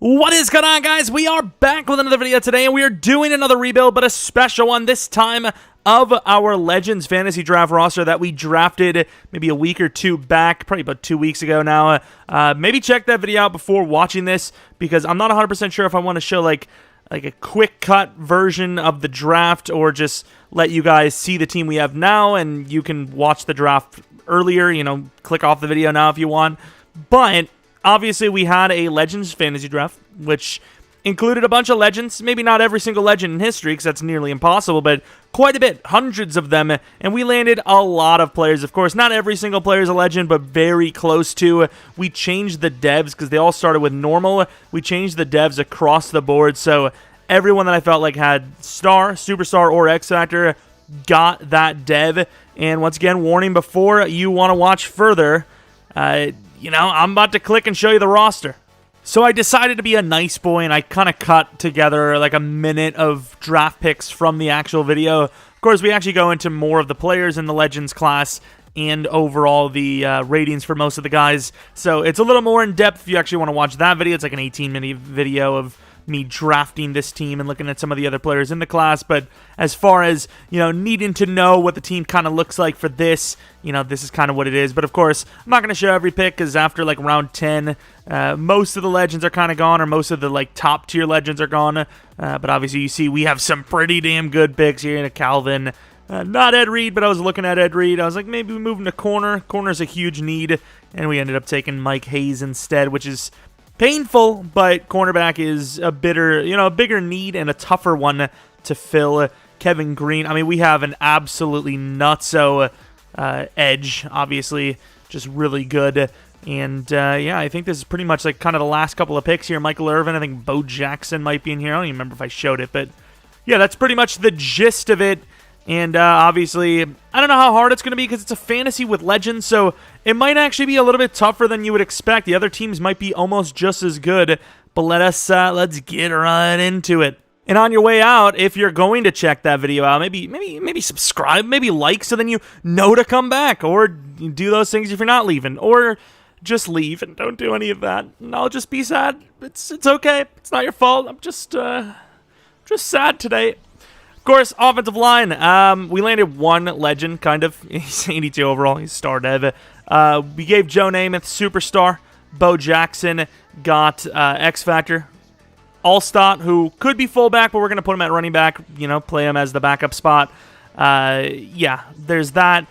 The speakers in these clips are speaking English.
What is going on, guys? We are back with another video today, and we are doing another rebuild, but a special one this time of our Legends Fantasy Draft roster that we drafted maybe a week or two back, probably about 2 weeks ago now. Maybe check that video out before watching this, because I'm not 100% sure if I want to show like a quick cut version of the draft, or just let you guys see the team we have now, and you can watch the draft earlier, click off the video now if you want. But obviously, we had a Legends Fantasy Draft, which included a bunch of legends. Maybe not every single legend in history, because that's nearly impossible, but quite a bit, hundreds of them, and we landed a lot of players. Of course, not every single player is a legend, but very close to. We changed the devs, because they all started with normal. We changed the devs across the board, so everyone that I felt like had Star, Superstar, or X Factor got that dev. And once again, warning before you want to watch further, I'm about to click and show you the roster. So I decided to be a nice boy, and I kind of cut together like a minute of draft picks from the actual video. Of course, we actually go into more of the players in the Legends class and overall the ratings for most of the guys. So it's a little more in-depth if you actually want to watch that video. It's like an 18-minute video of me drafting this team and looking at some of the other players in the class. But as far as, needing to know what the team kind of looks like for this, this is kind of what it is. But of course, I'm not going to show every pick, because after like round 10, most of the legends are kind of gone, or most of the like top tier legends are gone. But obviously you see we have some pretty damn good picks here in a Calvin. Not Ed Reed, but I was looking at Ed Reed. I was like, maybe we move him to corner. Corner's a huge need. And we ended up taking Mike Hayes instead, which is painful, but cornerback is a bigger need and a tougher one to fill. Kevin Green, I mean, we have an absolutely nutso edge, obviously, just really good. And yeah, I think this is pretty much like kind of the last couple of picks here. Michael Irvin, I think Bo Jackson might be in here. I don't even remember if I showed it, but yeah, that's pretty much the gist of it. And obviously, I don't know how hard it's going to be, because it's a fantasy with legends, so it might actually be a little bit tougher than you would expect. The other teams might be almost just as good, but let's get right into it. And on your way out, if you're going to check that video out, maybe subscribe, maybe like, so then you know to come back, or do those things if you're not leaving, or just leave and don't do any of that, and I'll just be sad. It's okay. It's not your fault. I'm just sad today. Of course, offensive line. We landed one legend, kind of. He's 82 overall. He's star dev. We gave Joe Namath Superstar. Bo Jackson got X Factor. Allstott, who could be fullback, but we're going to put him at running back. Play him as the backup spot. Yeah, there's that.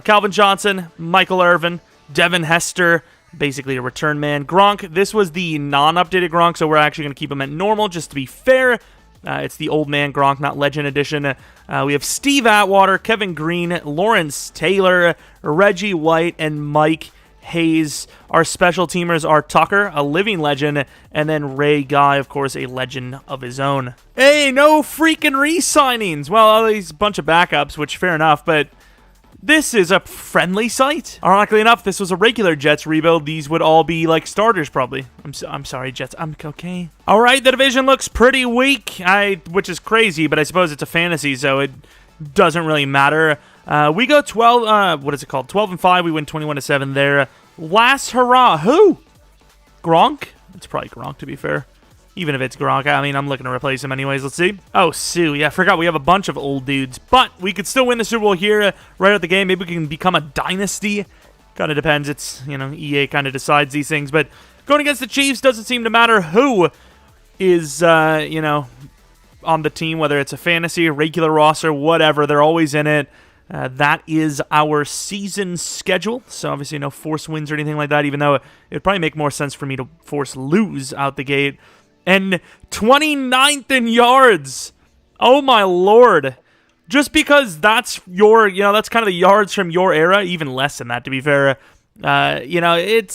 Calvin Johnson, Michael Irvin, Devin Hester, basically a return man. Gronk, this was the non-updated Gronk, so we're actually going to keep him at normal, just to be fair. It's the old man Gronk, not Legend Edition. We have Steve Atwater, Kevin Green, Lawrence Taylor, Reggie White, and Mike Hayes. Our special teamers are Tucker, a living legend, and then Ray Guy, of course, a legend of his own. Hey, no freaking re-signings. Well, these bunch of backups, which fair enough, but this is a friendly site. Ironically enough, this was a regular Jets rebuild. These would all be like starters, probably. I'm sorry, Jets. I'm okay. All right, the division looks pretty weak, which is crazy, but I suppose it's a fantasy, so it doesn't really matter. We go 12. What is it called? 12-5. We win 21-7 there. Last hurrah. Who? Gronk? It's probably Gronk, to be fair. Even if it's Gronk, I mean, I'm looking to replace him anyways. Let's see. Oh, Sue. Yeah, I forgot we have a bunch of old dudes. But we could still win the Super Bowl here right out the game. Maybe we can become a dynasty. Kind of depends. It's, EA kind of decides these things. But going against the Chiefs doesn't seem to matter who is, on the team, whether it's a fantasy, a regular roster, whatever. They're always in it. That is our season schedule. So obviously no force wins or anything like that, even though it would probably make more sense for me to force lose out the gate. And 29th in yards. Oh my lord. Just because that's that's kind of the yards from your era, even less than that, to be fair. It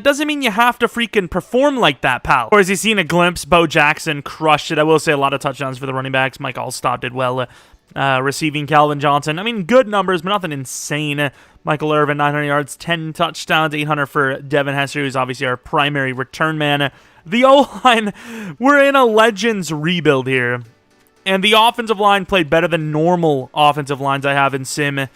doesn't mean you have to freaking perform like that, pal. Or as you've seen a glimpse, Bo Jackson crushed it. I will say a lot of touchdowns for the running backs. Mike Allstott did well. Receiving Calvin Johnson. I mean, good numbers, but nothing insane. Michael Irvin, 900 yards, 10 touchdowns, 800 for Devin Hester, who's obviously our primary return man. The O-line, we're in a Legends rebuild here. And the offensive line played better than normal offensive lines I have in Sim.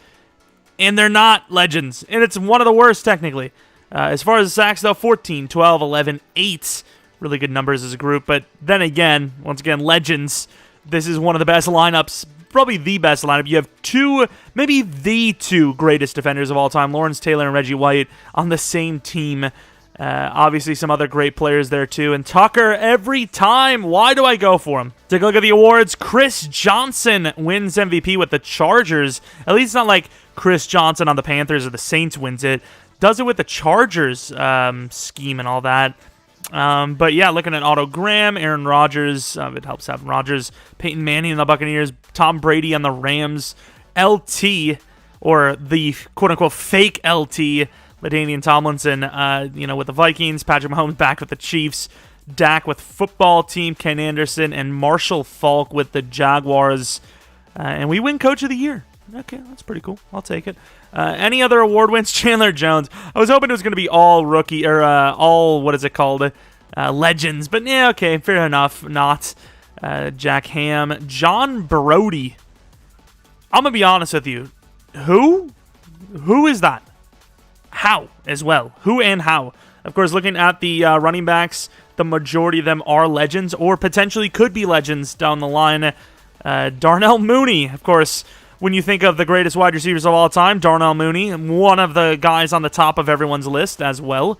And they're not Legends. And it's one of the worst, technically. As far as the sacks, though, 14, 12, 11, 8 really good numbers as a group. But then again, once again, Legends, this is one of the best lineups, probably the best lineup. You have two, maybe the two greatest defenders of all time, Lawrence Taylor and Reggie White, on the same team. Obviously, some other great players there, too. And Tucker, every time, why do I go for him? Take a look at the awards. Chris Johnson wins MVP with the Chargers. At least it's not like Chris Johnson on the Panthers or the Saints wins it. Does it with the Chargers scheme and all that. But yeah, looking at Otto Graham, Aaron Rodgers, it helps having Rodgers, Peyton Manning in the Buccaneers, Tom Brady on the Rams, LT, or the quote-unquote fake LT, LaDainian Tomlinson, with the Vikings, Patrick Mahomes back with the Chiefs, Dak with football team, Ken Anderson, and Marshall Faulk with the Jaguars. And we win Coach of the Year. Okay, that's pretty cool. I'll take it. Any other award wins? Chandler Jones. I was hoping it was going to be all rookie, or all, what is it called? Legends. But yeah, okay, fair enough. Not. Jack Ham. John Brody. I'm going to be honest with you. Who? Who is that? How as well? Who and how? Of course, looking at the running backs, the majority of them are legends or potentially could be legends down the line. Darnell Mooney, of course, when you think of the greatest wide receivers of all time, Darnell Mooney, one of the guys on the top of everyone's list as well.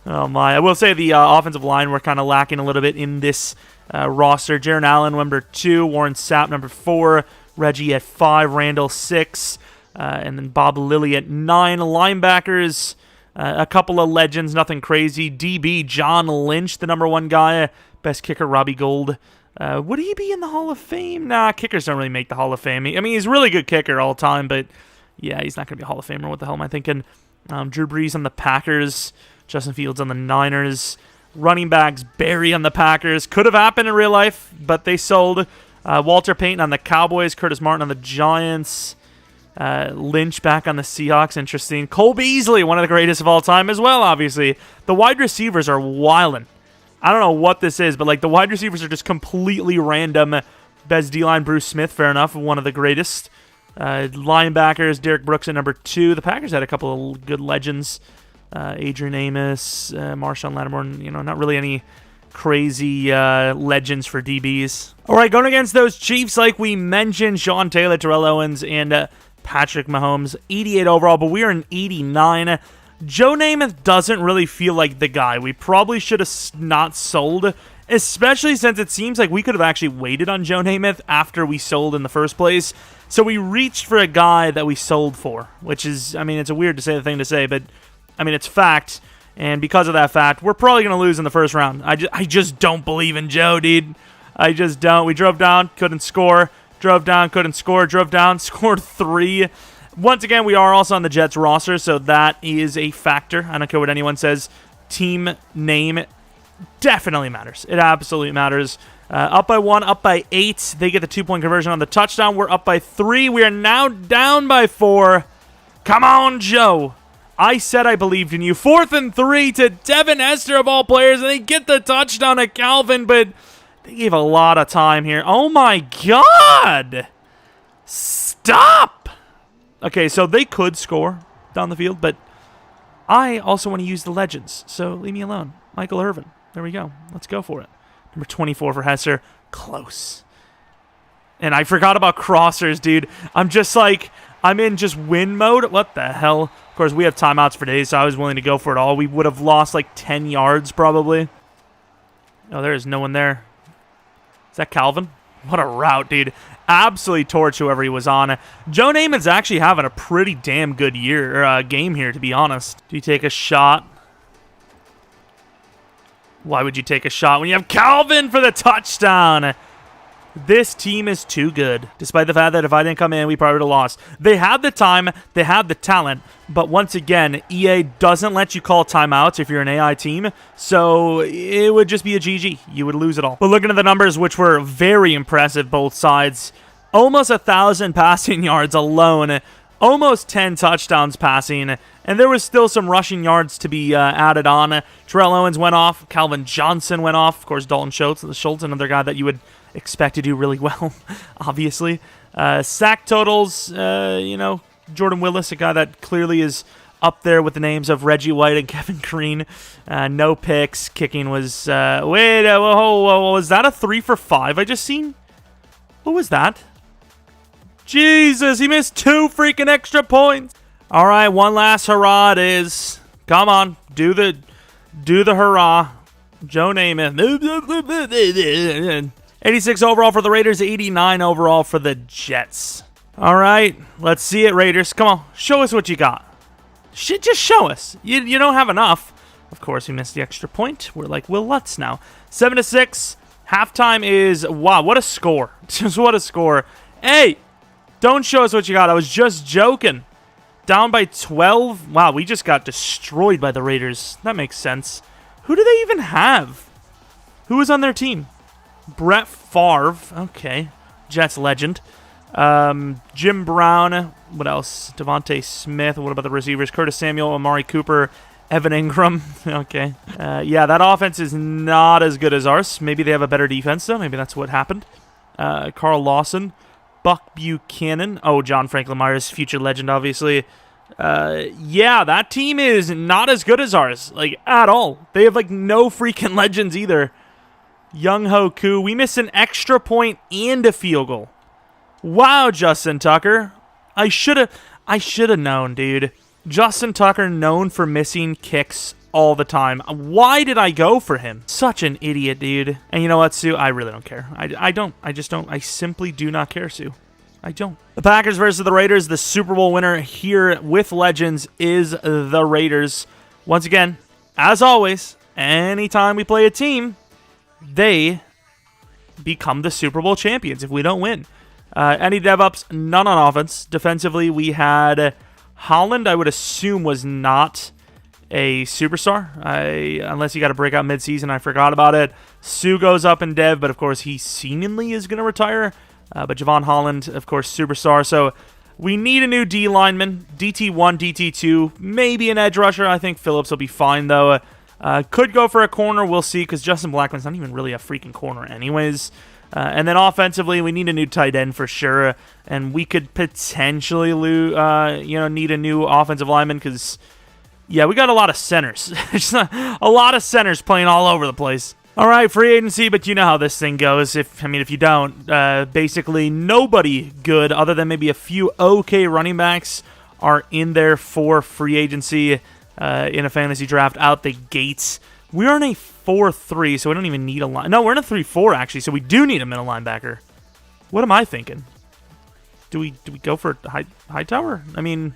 Oh my. I will say the offensive line, we're kind of lacking a little bit in this roster. Jaron Allen, number 2. Warren Sapp, number 4. Reggie at 5. Randall, 6. And then Bob Lilly at 9. Linebackers, a couple of legends, nothing crazy. DB, John Lynch, the number 1 guy. Best kicker, Robbie Gould. Would he be in the Hall of Fame? Nah, kickers don't really make the Hall of Fame. I mean, he's a really good kicker all time, but yeah, he's not going to be a Hall of Famer. What the hell am I thinking? Drew Brees on the Packers. Justin Fields on the Niners. Running backs, Barry on the Packers. Could have happened in real life, but they sold. Walter Payton on the Cowboys. Curtis Martin on the Giants. Lynch back on the Seahawks. Interesting. Cole Beasley, one of the greatest of all time as well, obviously. The wide receivers are wildin'. I don't know what this is, but like the wide receivers are just completely random. Best D-line, Bruce Smith, fair enough, one of the greatest. Linebackers, Derek Brooks at number 2. The Packers had a couple of good legends. Adrian Amos, Marshawn Lattimore, not really any crazy legends for DBs. All right, going against those Chiefs, like we mentioned, Sean Taylor, Terrell Owens, and Patrick Mahomes, 88 overall, but we are in 89. Joe Namath doesn't really feel like the guy. We probably should have not sold, especially since it seems like we could have actually waited on Joe Namath after we sold in the first place. So we reached for a guy that we sold for, which is, it's a weird thing to say, but, it's fact. And because of that fact, we're probably going to lose in the first round. I just don't believe in Joe, dude. I just don't. We drove down, couldn't score. Drove down, couldn't score. Drove down, scored 3. Once again, we are also on the Jets roster, so that is a factor. I don't care what anyone says. Team name definitely matters. It absolutely matters. Up by 1, up by 8. They get the 2-point conversion on the touchdown. We're up by 3. We are now down by 4. Come on, Joe. I said I believed in you. 4th and 3 to Devin Hester of all players, and they get the touchdown at Calvin, but they gave a lot of time here. Oh my God! Stop! Okay, so they could score down the field, but I also want to use the legends, so leave me alone. Michael Irvin. There we go. Let's go for it. Number 24 for Hester. Close. And I forgot about crossers, dude. I'm in just win mode. What the hell? Of course, we have timeouts for days, so I was willing to go for it all. We would have lost like 10 yards probably. Oh, there is no one there. Is that Calvin? What a route, dude. Absolutely torched whoever he was on. Joe Namath's actually having a pretty damn good game here, to be honest. Do you take a shot? Why would you take a shot when you have Calvin for the touchdown? This team is too good, despite the fact that if I didn't come in, we probably would have lost. They have the time, they have the talent, but once again, EA doesn't let you call timeouts if you're an AI team, so it would just be a GG. You would lose it all. But looking at the numbers, which were very impressive, both sides, almost 1,000 passing yards alone, almost 10 touchdowns passing, and there was still some rushing yards to be added on. Terrell Owens went off, Calvin Johnson went off, of course, Dalton Schultz, another guy that you would expect to do really well, obviously. Sack totals, Jordan Willis, a guy that clearly is up there with the names of Reggie White and Kevin Green. No picks. Kicking was... was that a 3 for 5 I just seen? What was that? Jesus, he missed 2 freaking extra points. All right, one last hurrah it is. Come on, do the hurrah. Joe Namath. 86 overall for the Raiders, 89 overall for the Jets. All right, let's see it, Raiders. Come on, show us what you got. Just show us. You don't have enough. Of course, we missed the extra point. We're like Will Lutz now. 7-6. Halftime is... Wow, what a score. Just what a score. Hey, don't show us what you got. I was just joking. Down by 12. Wow, we just got destroyed by the Raiders. That makes sense. Who do they even have? Who was on their team? Brett Favre. Okay. Jets legend. Jim Brown. What else? Devontae Smith. What about the receivers? Curtis Samuel, Amari Cooper, Evan Ingram. Okay. Yeah, that offense is not as good as ours. Maybe they have a better defense, though. Maybe that's what happened. Carl Lawson. Buck Buchanan. Oh, John Franklin Myers, future legend, obviously. Yeah, that team is not as good as ours. Like, at all. They have, like, no freaking legends either. Young Ho Koo. We missed an extra point and a field goal. Wow, Justin Tucker. I should have known, dude. Justin Tucker known for missing kicks all the time. Why did I go for him? Such an idiot, dude. And you know what, Sue? I really don't care. I don't. I just don't. I simply do not care, Sue. I don't. The Packers versus the Raiders. The Super Bowl winner here with Legends is the Raiders. Once again, as always, anytime we play a team, they become the Super Bowl champions if we don't win. Any dev-ups? None on offense. Defensively, we had Holland, I would assume, was not a superstar. Unless he got a breakout midseason, I forgot about it. Sue goes up in dev, but of course he seemingly is going to retire. But Javon Holland, of course, superstar. So we need a new D lineman. DT1, DT2, maybe an edge rusher. I think Phillips will be fine, though. Could go for a corner. We'll see, because Justin Blackman's not even really a freaking corner anyways. And then offensively, we need a new tight end for sure. And we could potentially need a new offensive lineman because, yeah, we got a lot of centers. Just a lot of centers playing all over the place. All right, free agency, but you know how this thing goes. If you don't, basically nobody good other than maybe a few okay running backs are in there for free agency in a fantasy draft out the gates. We are in a 4-3, so we don't even need a line. No, we're in a 3-4, actually, so we do need a middle linebacker. What am I thinking? Do we go for Hightower? I mean,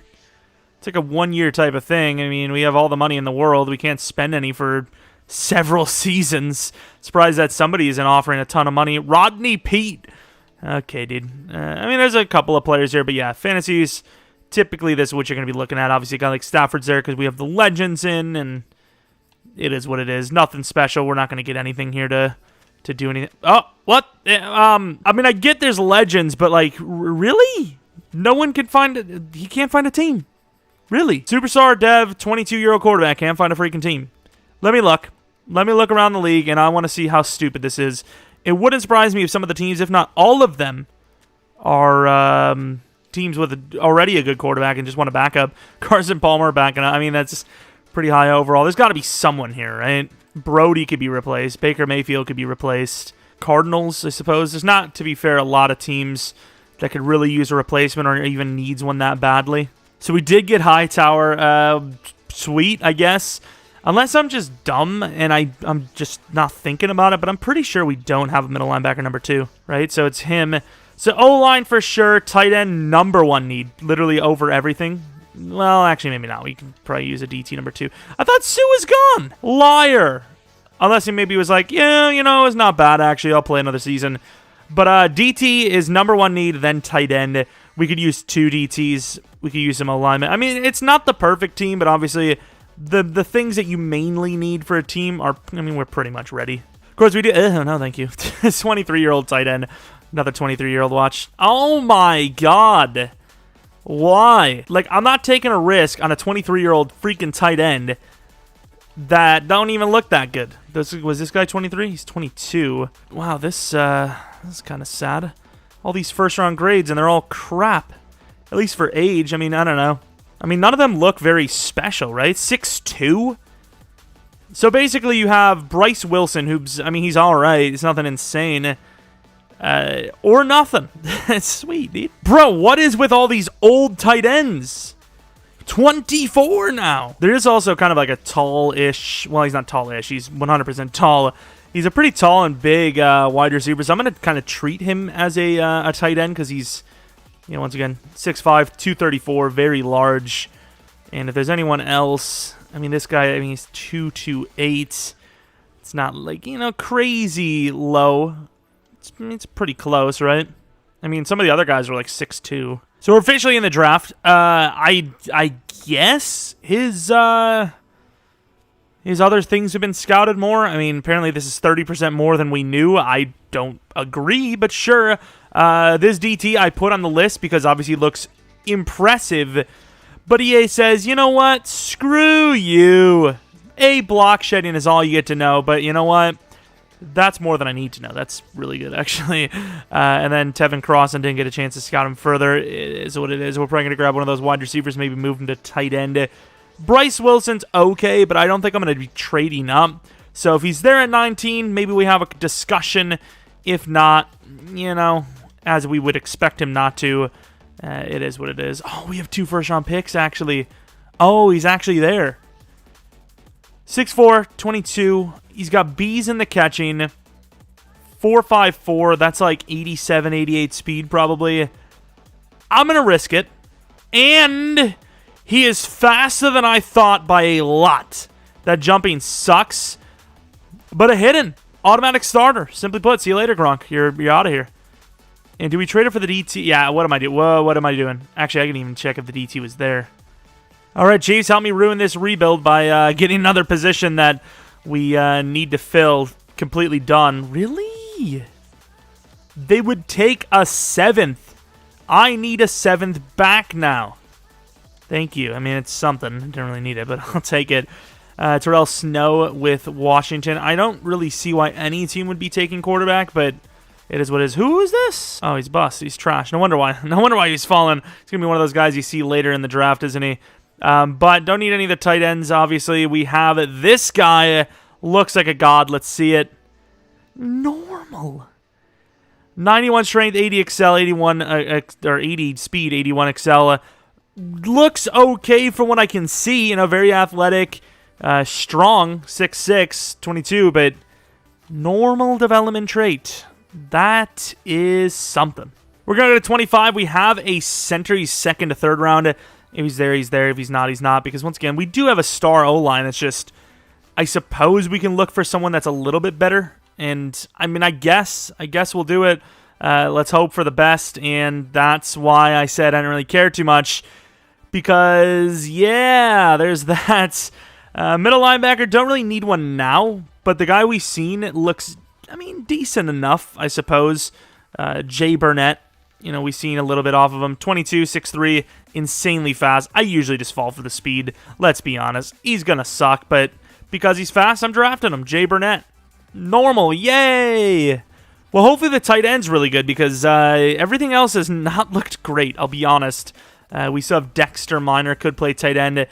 it's like a one-year type of thing. I mean, we have all the money in the world. We can't spend any for several seasons. Surprised that somebody isn't offering a ton of money. Rodney Pete. Okay, dude. There's a couple of players here, but yeah, fantasies, typically this is what you're going to be looking at. Obviously, a guy like Stafford's there because we have the legends in, and it is what it is. Nothing special. We're not going to get anything here to do anything. Oh, what? I get there's legends, but like, really? No one can find he can't find a team. Really? Superstar dev, 22-year-old quarterback can't find a freaking team. Let me look. Let me look around the league, and I want to see how stupid this is. It wouldn't surprise me if some of the teams, if not all of them, are teams with already a good quarterback and just want a backup. Carson Palmer backing up. That's pretty high overall. There's got to be someone here, right? Brody could be replaced. Baker Mayfield could be replaced. Cardinals, I suppose. There's not, to be fair, a lot of teams that could really use a replacement or even needs one that badly. So we did get Hightower. Sweet, I guess. Unless I'm just dumb and I'm just not thinking about it, but I'm pretty sure we don't have a middle linebacker number 2, right? So it's him. So O-line for sure. Tight end number 1 need. Literally over everything. Well, actually, maybe not. We can probably use a DT number 2. I thought Sue was gone. Liar. Unless he maybe was like, yeah, it's not bad, actually. I'll play another season. But DT is number 1 need, then tight end. We could use 2 DTs. We could use some alignment. It's not the perfect team, but obviously the things that you mainly need for a team are, we're pretty much ready. Of course, we do. No, thank you. This 23-year-old tight end. Another 23-year-old watch. Oh, my God. Why? Like, I'm not taking a risk on a 23-year-old freaking tight end that don't even look that good. Was this guy 23? He's 22. Wow, this is kind of sad. All these first-round grades, and they're all crap. At least for age. I don't know. I mean, none of them look very special, right? 6'2"? So basically you have Bryce Wilson, who's, I mean, he's all right. It's nothing insane. Or nothing. Sweet, dude. Bro, what is with all these old tight ends? 24 now. There is also kind of like a tall-ish, well, he's not tall-ish. He's 100% tall. He's a pretty tall and big wide receiver, so I'm going to kind of treat him as a tight end because he's, you know, once again, 6'5", 234, very large. And if there's anyone else, I mean, this guy, I mean, he's 228. It's not like, you know, crazy low. It's pretty close, right? I mean, some of the other guys were like 6'2". So we're officially in the draft. I guess his other things have been scouted more. I mean, apparently this is 30% more than we knew. I don't agree, but sure. This DT I put on the list because obviously it looks impressive. But EA says, you know what? Screw you. Block shedding is all you get to know, but you know what? That's more than I need to know. That's really good, actually. And then Tevin Crossan didn't get a chance to scout him further. It is what it is. We're probably going to grab one of those wide receivers, maybe move him to tight end. Bryce Wilson's okay, but I don't think I'm going to be trading up. So if he's there at 19, maybe we have a discussion. If not, you know, as we would expect him not to, it is what it is. Oh, we have 2 first-round picks, actually. Oh, he's actually there. 6'4", 22. He's got B's in the catching. 4.54. That's like 87, 88 speed, probably. I'm going to risk it. And he is faster than I thought by a lot. That jumping sucks. But a hidden. Automatic starter. Simply put, see you later, Gronk. You're out of here. And do we trade it for the DT? Yeah, what am I doing? Whoa, what am I doing? Actually, I can even check if the DT was there. All right, Chiefs, help me ruin this rebuild by getting another position that we need to fill completely done. Really? They would take a 7th. I need a 7th back now. Thank you. I mean, it's something. I don't really need it, but I'll take it. Terrell Snow with Washington. I don't really see why any team would be taking quarterback, but it is what it is. Who is this? Oh, he's bust. He's trash. No wonder why. No wonder why he's fallen. He's going to be one of those guys you see later in the draft, isn't he? But don't need any of the tight ends, obviously. We have this guy. Looks like a god. Let's see it. Normal. 91 strength, 80 excel, 81 or 80 speed, 81 excel. Looks okay from what I can see. You know, very athletic, strong, 6'6", 22, but normal development trait. That is something. We're going to go to 25. We have a center. He's second to third round. If he's there, he's there. If he's not, he's not. Because once again, we do have a star O-line. It's just, I suppose we can look for someone that's a little bit better. And, I mean, I guess we'll do it. Let's hope for the best. And that's why I said I don't really care too much. Because, yeah, there's that. Middle linebacker, don't really need one now. But the guy we've seen looks, I mean, decent enough, I suppose. Jay Burnett. You know, we've seen a little bit off of him. 22, 6'3", insanely fast. I usually just fall for the speed. Let's be honest. He's going to suck, but because he's fast, I'm drafting him. Jay Burnett. Normal. Yay! Well, hopefully the tight end's really good because everything else has not looked great, I'll be honest. We still have Dexter Minor, could play tight end,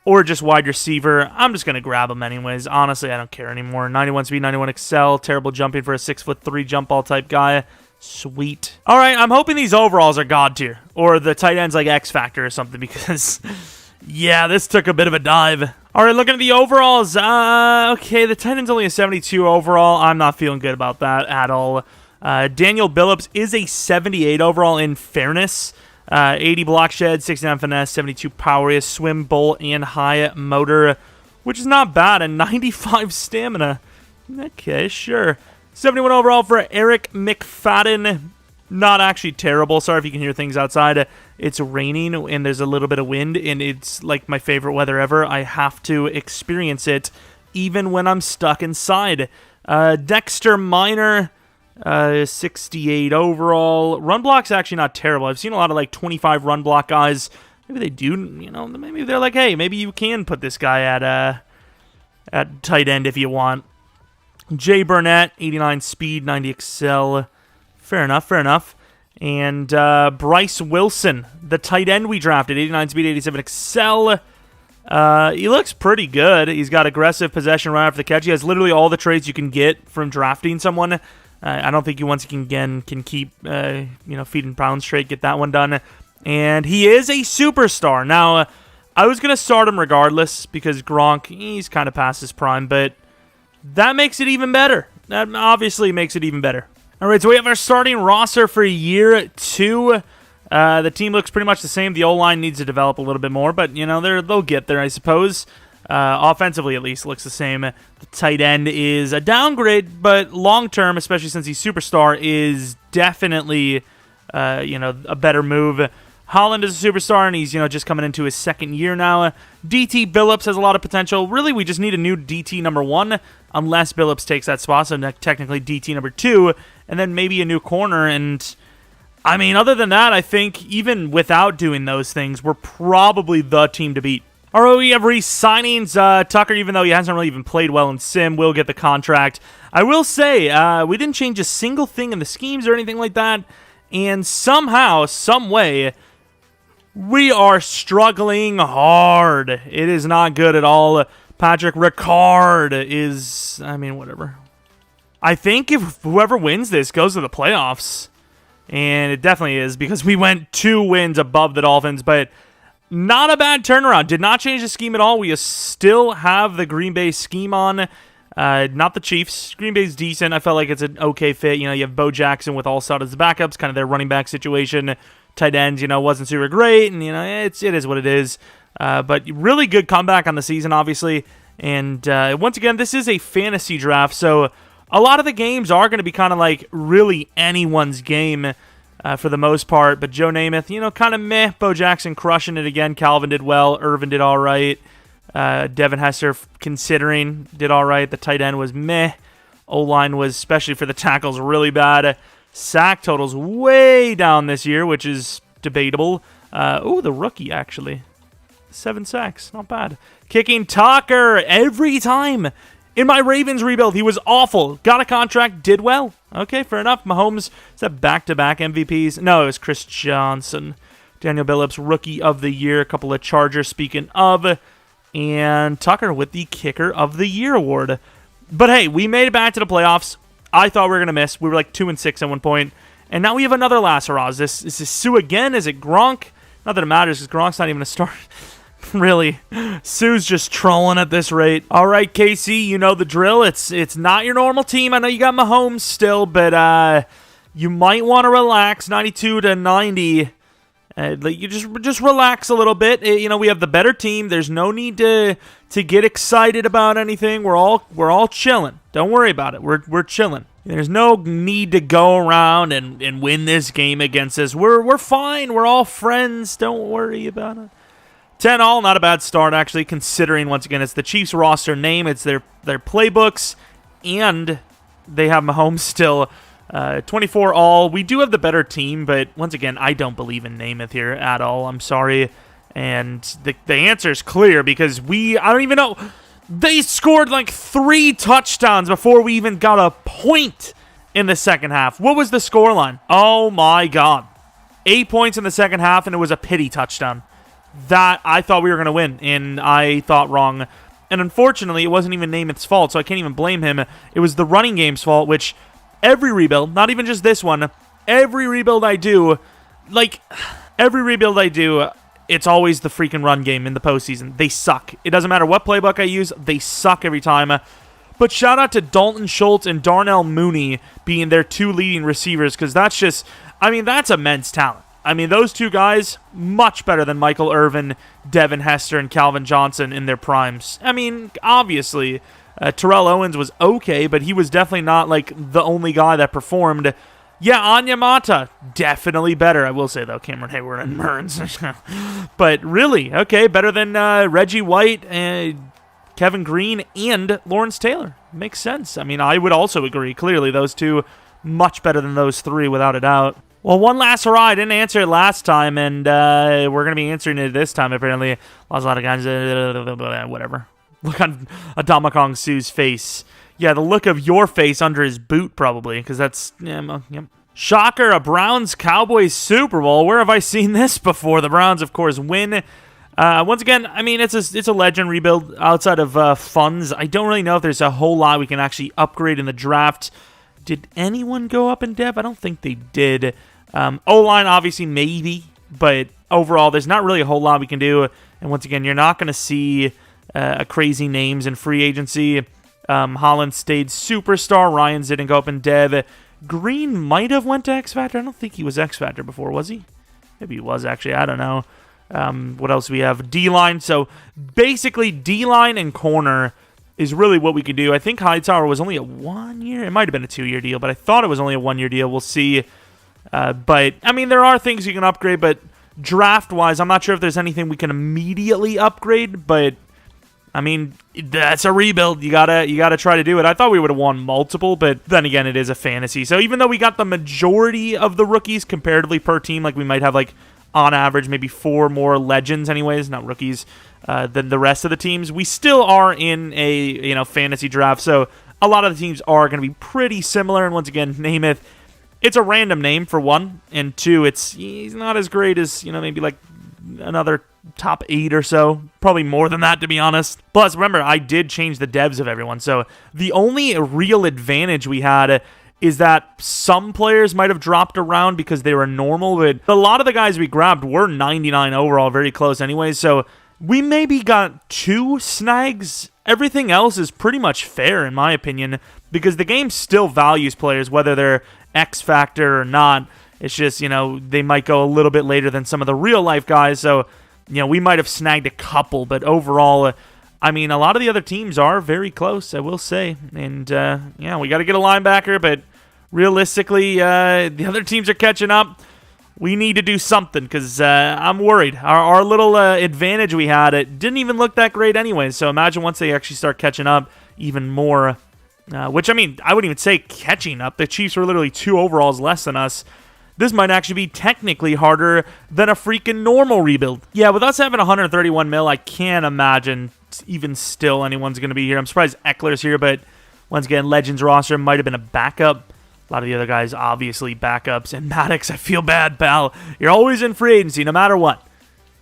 or just wide receiver. I'm just going to grab him anyways. Honestly, I don't care anymore. 91 speed, 91 excel. Terrible jumping for a 6'3" jump ball type guy. Sweet. All right, I'm hoping these overalls are God tier, or the tight end's like X Factor or something, because, yeah, this took a bit of a dive. All right, looking at the overalls. Okay, the tight end's only a 72 overall. I'm not feeling good about that at all. Daniel Billups is a 78 overall in fairness. 80 block shed, 69 finesse, 72 power. He has swim, bolt, and high motor, which is not bad, and 95 stamina. Okay, sure. 71 overall for Eric McFadden. Not actually terrible. Sorry if you can hear things outside. It's raining and there's a little bit of wind, and it's like my favorite weather ever. I have to experience it even when I'm stuck inside. Dexter Minor, 68 overall. Run block's actually not terrible. I've seen a lot of like 25 run block guys. Maybe they do, you know, maybe they're like, hey, maybe you can put this guy at tight end if you want. Jay Burnett, 89 speed, 90 excel. Fair enough, fair enough. And Bryce Wilson, the tight end we drafted, 89 speed, 87 excel. He looks pretty good. He's got aggressive possession right after the catch. He has literally all the traits you can get from drafting someone. I don't think you once again can keep feet and pounds straight, get that one done. And he is a superstar. Now, I was going to start him regardless because Gronk, he's kind of past his prime, but that makes it even better. That obviously makes it even better. All right, so we have our starting roster for year 2. The team looks pretty much the same. The O-line needs to develop a little bit more, but, they'll get there, I suppose. Offensively, at least, looks the same. The tight end is a downgrade, but long-term, especially since he's superstar, is definitely, a better move. Holland is a superstar, and he's, just coming into his second year now. DT Billups has a lot of potential. Really, we just need a new DT number 1, unless Billups takes that spot, so technically DT number 2, and then maybe a new corner. And, other than that, I think even without doing those things, we're probably the team to beat. All right, we have re-signings. Tucker, even though he hasn't really even played well in Sim, will get the contract. I will say, we didn't change a single thing in the schemes or anything like that, and somehow, some way, we are struggling hard. It is not good at all. Patrick Ricard is, whatever. I think if whoever wins this goes to the playoffs, and it definitely is because we went 2 wins above the Dolphins, but not a bad turnaround. Did not change the scheme at all. We still have the Green Bay scheme on. Not the Chiefs. Green Bay's decent. I felt like it's an okay fit. You have Bo Jackson with Allstott as the backups, kind of their running back situation. Tight ends, wasn't super great, and, it is what it is. But really good comeback on the season, obviously. And once again, this is a fantasy draft, so a lot of the games are going to be kind of like really anyone's game for the most part. But Joe Namath, kind of meh. Bo Jackson crushing it again. Calvin did well. Irvin did all right. Devin Hester, considering, did all right. The tight end was meh. O-line was, especially for the tackles, really bad. Sack totals way down this year, which is debatable. The rookie, actually. 7 sacks. Not bad. Kicking Tucker every time. In my Ravens rebuild, he was awful. Got a contract, did well. Okay, fair enough. Mahomes, is that back-to-back MVPs? No, it was Chris Johnson. Daniel Billups, Rookie of the Year. A couple of Chargers, speaking of. And Tucker with the Kicker of the Year award. But hey, we made it back to the playoffs. I thought we were going to miss. We were like 2-6 at one point. And now we have another last hurrah. Is this Sue again? Is it Gronk? Not that it matters because Gronk's not even a start. Really. Sue's just trolling at this rate. All right, KC, you know the drill. It's not your normal team. I know you got Mahomes still, but you might want to relax. 92-90. You just relax a little bit. We have the better team. There's no need to get excited about anything. We're all chilling. Don't worry about it. We're chilling. There's no need to go around and win this game against us. We're fine. We're all friends. Don't worry about it. 10-all, not a bad start actually, considering once again it's the Chiefs roster name, it's their playbooks, and they have Mahomes still. 24-all. We do have the better team, but once again, I don't believe in Namath here at all. I'm sorry. And the answer is clear because I don't even know. They scored like 3 touchdowns before we even got a point in the second half. What was the scoreline? Oh my God. 8 points in the second half, and it was a pity touchdown. That I thought we were going to win, and I thought wrong. And unfortunately, it wasn't even Namath's fault, so I can't even blame him. It was the running game's fault, which every rebuild, not even just this one, every rebuild I do, it's always the freaking run game in the postseason. They suck. It doesn't matter what playbook I use, they suck every time. But shout out to Dalton Schultz and Darnell Mooney being their 2 leading receivers, because that's immense talent. Those 2 guys, much better than Michael Irvin, Devin Hester, and Calvin Johnson in their primes. Obviously, Terrell Owens was okay, but he was definitely not, the only guy that performed. Yeah, Onyemata, definitely better. I will say, though, Cameron Hayward and Murns. But really, okay, better than Reggie White, Kevin Green, and Lawrence Taylor. Makes sense. I would also agree. Clearly, those 2, much better than those 3, without a doubt. Well, one last hurrah. I didn't answer it last time, and we're going to be answering it this time, apparently. Lost a lot of guys. Whatever. Look on Adama Sue's face. Yeah, the look of your face under his boot, probably, because that's... Yep. Shocker, a Browns-Cowboys Super Bowl. Where have I seen this before? The Browns, of course, win. Once again, I mean, it's a legend rebuild outside of funds. I don't really know if there's a whole lot we can actually upgrade in the draft. Did anyone go up in dev? I don't think they did. O-line, obviously, maybe. But overall, there's not really a whole lot we can do. And once again, you're not going to see crazy names in free agency. Holland stayed superstar. Ryans didn't go up in dev. Green might have went to X Factor. I don't think he was X Factor before, was he? Maybe he was, actually. I don't know. What else do we have? D-line. So basically, D-line and corner is really what we can do. I think Hightower was only a 1 year. It might have been a 2-year deal, but I thought it was only a 1-year deal. We'll see. But, I mean, there are things you can upgrade, but draft-wise, I'm not sure if there's anything we can immediately upgrade, but I mean, that's a rebuild. You gotta try to do it. I thought we would have won multiple, but then again, it is a fantasy. So even though we got the majority of the rookies comparatively per team, like we might have like on average maybe 4 more legends, anyways, not rookies, than the rest of the teams, we still are in a fantasy draft. So a lot of the teams are going to be pretty similar. And once again, Namath, it's a random name for one, and two, he's not as great as maybe like another top 8 or so. Probably more than that, to be honest. Plus, remember, I did change the devs of everyone. So the only real advantage we had is that some players might have dropped around because they were normal, but a lot of the guys we grabbed were 99 overall, very close anyway. So we maybe got 2 snags. Everything else is pretty much fair, in my opinion, because the game still values players, whether they're X Factor or not. It's just, they might go a little bit later than some of the real-life guys, so we might have snagged a couple, but overall, I mean, a lot of the other teams are very close, I will say. And, we got to get a linebacker, but realistically, the other teams are catching up. We need to do something, because I'm worried. Our little advantage we had, it didn't even look that great anyway, so imagine once they actually start catching up even more. Which, I mean, I wouldn't even say catching up. The Chiefs were literally 2 overalls less than us. This might actually be technically harder than a freaking normal rebuild. Yeah, with us having 131 mil, I can't imagine even still anyone's going to be here. I'm surprised Eckler's here, but once again, Legends roster might have been a backup. A lot of the other guys, obviously, backups. And Maddox, I feel bad, pal. You're always in free agency, no matter what.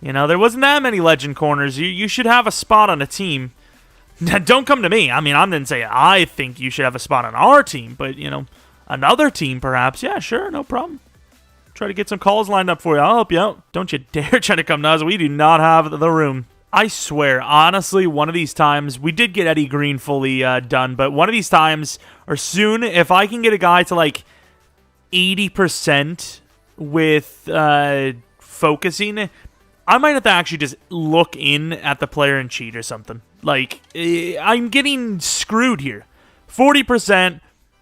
There wasn't that many Legend corners. You should have a spot on a team. Don't come to me. I mean, I didn't say I think you should have a spot on our team, but, another team, perhaps. Yeah, sure, no problem. Try to get some calls lined up for you. I'll help you out. Don't you dare try to come to us. We do not have the room. I swear, honestly, one of these times, we did get Eddie Green fully done, but one of these times, or soon, if I can get a guy to like 80% with focusing, I might have to actually just look in at the player and cheat or something. Like, I'm getting screwed here. 40%.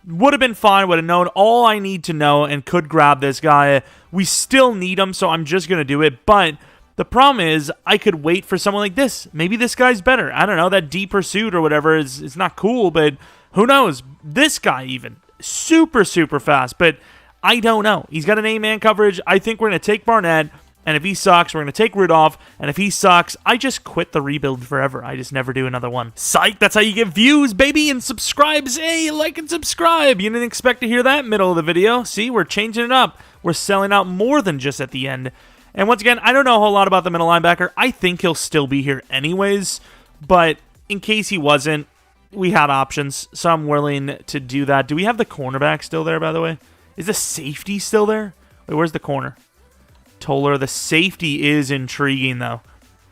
Would have been fine, would have known all I need to know and could grab this guy. We still need him, so I'm just going to do it. But the problem is, I could wait for someone like this. Maybe this guy's better. I don't know, that deep pursuit or whatever is not cool, but who knows? This guy even, super, super fast, but I don't know. He's got an A-man coverage. I think we're going to take Barnett. And if he sucks, we're going to take Rudolph. And if he sucks, I just quit the rebuild forever. I just never do another one. Psych, that's how you get views, baby, and subscribes. Hey, like and subscribe. You didn't expect to hear that middle of the video. See, we're changing it up. We're selling out more than just at the end. And once again, I don't know a whole lot about the middle linebacker. I think he'll still be here anyways. But in case he wasn't, we had options. So I'm willing to do that. Do we have the cornerback still there, by the way? Is the safety still there? Wait, where's the corner? Toller, the safety is intriguing, though.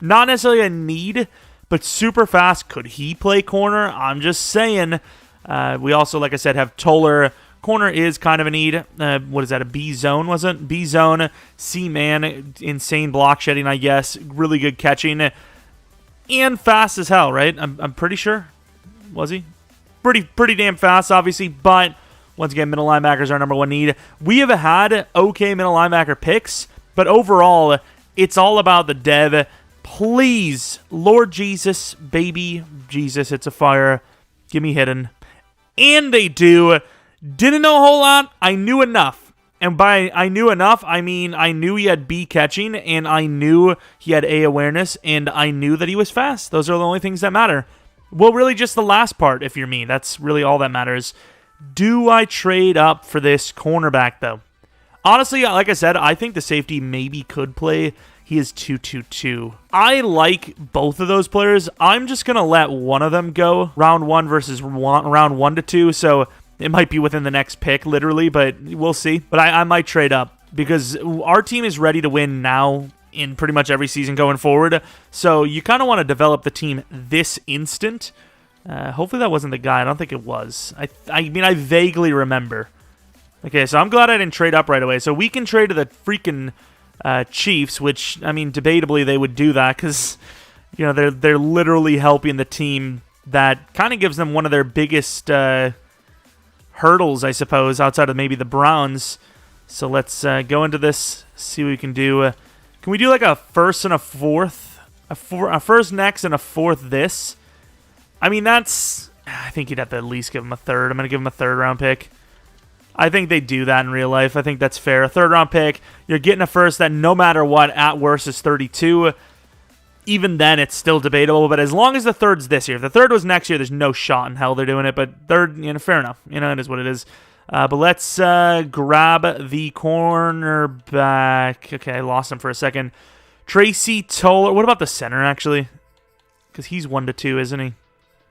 Not necessarily a need, but super fast. Could he play corner? I'm just saying. We also, like I said, have Toller. Corner is kind of a need. What is that, a B zone, wasn't? B zone, C-man, insane block shedding, I guess. Really good catching. And fast as hell, right? I'm pretty sure. Was he? Pretty damn fast, obviously, but once again, middle linebackers are our number 1 need. We have had okay middle linebacker picks, but overall, it's all about the dev. Please, Lord Jesus, baby Jesus, it's a fire. Give me hidden. And they do. Didn't know a whole lot. I knew enough. And by I knew enough, I mean I knew he had B catching, and I knew he had A awareness, and I knew that he was fast. Those are the only things that matter. Well, really just the last part, if you're me. That's really all that matters. Do I trade up for this cornerback, though? Honestly, like I said, I think the safety maybe could play. He is 2-2-2. I like both of those players. I'm just going to let one of them go. Round 1 versus round 1-2. So it might be within the next pick, literally, but we'll see. But I might trade up because our team is ready to win now in pretty much every season going forward. So you kind of want to develop the team this instant. Hopefully that wasn't the guy. I don't think it was. I mean, I vaguely remember. Okay, so I'm glad I didn't trade up right away. So we can trade to the freaking Chiefs, which, I mean, debatably they would do that because, you know, they're literally helping the team that kind of gives them one of their biggest hurdles, I suppose, outside of maybe the Browns. So let's go into this, see what we can do. Can we do like a first and a fourth? A first next and a fourth this? I mean, that's... I think you'd have to at least give him a third. I'm going to give him a third-round pick. I think they do that in real life. I think that's fair. A third-round pick, you're getting a first that no matter what, at worst is 32. Even then, it's still debatable. But as long as the third's this year, if the third was next year, there's no shot in hell they're doing it. But third, you know, fair enough. You know, it is what it is. But let's grab the cornerback. Okay, I lost him for a second. Tracy Toller. What about the center, actually? Because he's 1-2, isn't he?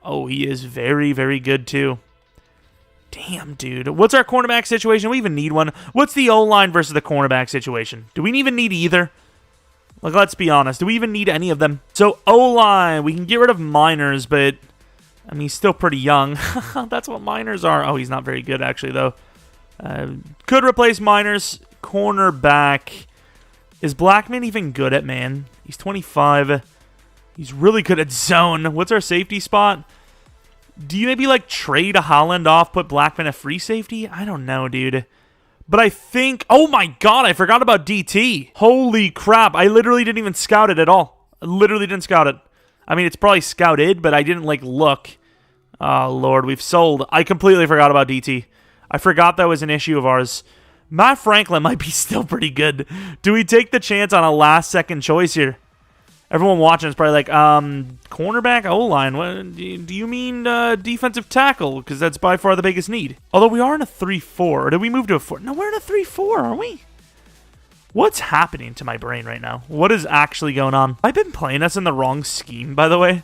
Oh, he is very, very good, too. Damn, dude. What's our cornerback situation? We even need one. What's the O-line versus the cornerback situation? Do we even need either? Like, let's be honest. Do we even need any of them? So, O-line. We can get rid of Miners, but... I mean, he's still pretty young. That's what Miners are. Oh, he's not very good, actually, though. Could replace Miners. Cornerback. Is Blackman even good at man? He's 25. He's really good at zone. What's our safety spot? Do you maybe, like, trade Holland off, put Blackman at free safety? I don't know, dude. But I think... Oh, my God, I forgot about DT. Holy crap. I literally didn't even scout it at all. I literally didn't scout it. I mean, it's probably scouted, but I didn't, like, look. Oh, Lord, we've sold. I completely forgot about DT. I forgot that was an issue of ours. Matt Franklin might be still pretty good. Do we take the chance on a last-second choice here? Everyone watching is probably like, cornerback, O-line. What, do you mean defensive tackle? Because that's by far the biggest need. Although we are in a 3-4. Or did we move to a 4? No, we're in a 3-4, aren't we? What's happening to my brain right now? What is actually going on? I've been playing us in the wrong scheme, by the way.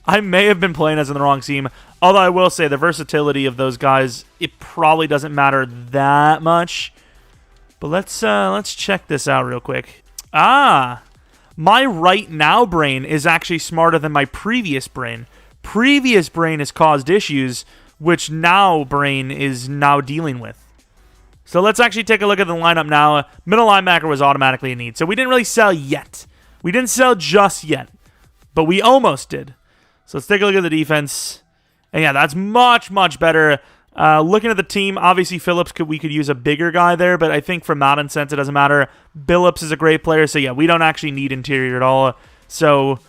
I may have been playing us in the wrong scheme. Although I will say the versatility of those guys, it probably doesn't matter that much. But let's check this out real quick. My right now brain is actually smarter than my previous brain. Previous brain has caused issues, which now brain is now dealing with. So let's actually take a look at the lineup now. Middle linebacker was automatically a need. So we didn't really sell yet. We didn't sell just yet. But we almost did. So let's take a look at the defense. And yeah, that's much, much better. Looking at the team, obviously Phillips, we could use a bigger guy there, but I think for Madden sense, it doesn't matter. Billups is a great player, so yeah, we don't actually need interior at all. So